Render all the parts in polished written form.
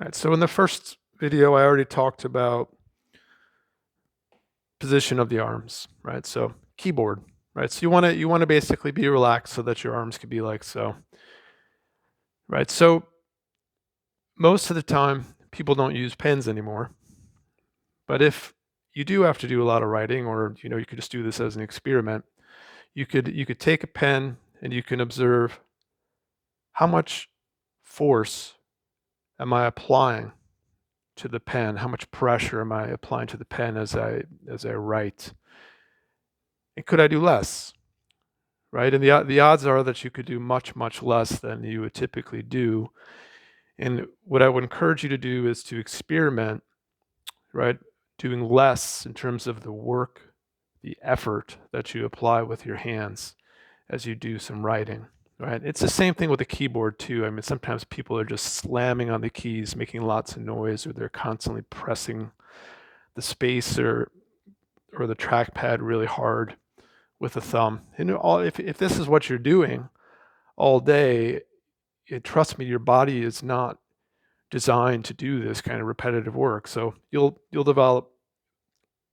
Right, so in the first video, I already talked about position of the arms, right? So keyboard, right? So you want to basically be relaxed so that your arms could be like so, right? So most of the time, people don't use pens anymore. But if you do have to do a lot of writing, or you could just do this as an experiment, you could take a pen and you can observe how much force am I applying to the pen, how much pressure am I applying to the pen as I write, and could I do less, right? And the odds are that you could do much less than you would typically do. And what I would encourage you to do is to experiment, right? Doing less in terms of the work, the effort that you apply with your hands as you do some writing, right? It's the same thing with the keyboard too. I mean, sometimes people are just slamming on the keys, making lots of noise, or they're constantly pressing the space or the trackpad really hard with the thumb. And if this is what you're doing all day, trust me, your body is not designed to do this kind of repetitive work. So you'll develop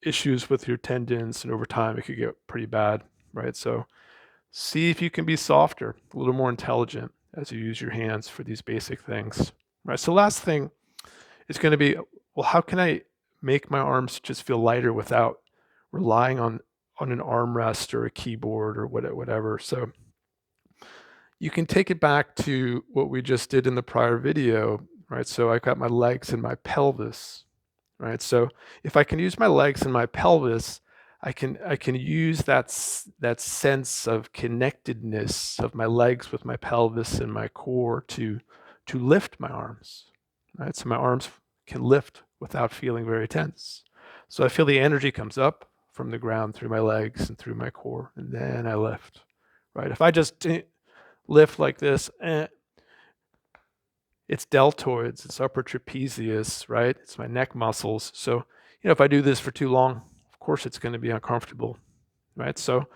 issues with your tendons, and over time it could get pretty bad, right? So see if you can be softer, a little more intelligent as you use your hands for these basic things, right? So last thing is going to be, well, how can I make my arms just feel lighter without relying on an armrest or a keyboard or whatever? So you can take it back to what we just did in the prior video, right? So I've got my legs and my pelvis, right? So if I can use my legs and my pelvis, I can use that sense of connectedness of my legs with my pelvis and my core to lift my arms, right? So my arms can lift without feeling very tense. So I feel the energy comes up from the ground through my legs and through my core, and then I lift, right? If I just lift like this, it's deltoids, it's upper trapezius, right? It's my neck muscles. So, if I do this for too long, of course it's going to be uncomfortable, right? So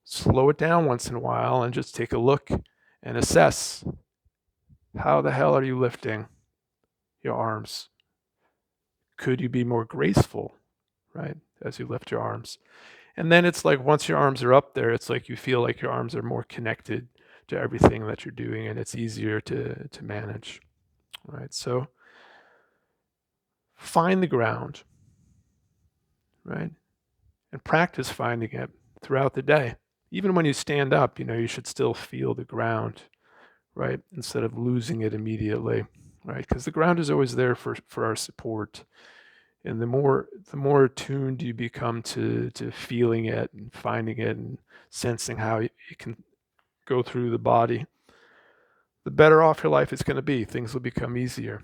slow it down once in a while and just take a look and assess, how the hell are you lifting your arms? Could you be more graceful, right, as you lift your arms? And then it's like once your arms are up there, it's like you feel like your arms are more connected to everything that you're doing, and it's easier to manage, right? So find the ground, right? And practice finding it throughout the day. Even when you stand up, you should still feel the ground, right? Instead of losing it immediately, right? Because the ground is always there for our support. And the more attuned you become to feeling it and finding it and sensing how it can go through the body, the better off your life is going to be. Things will become easier.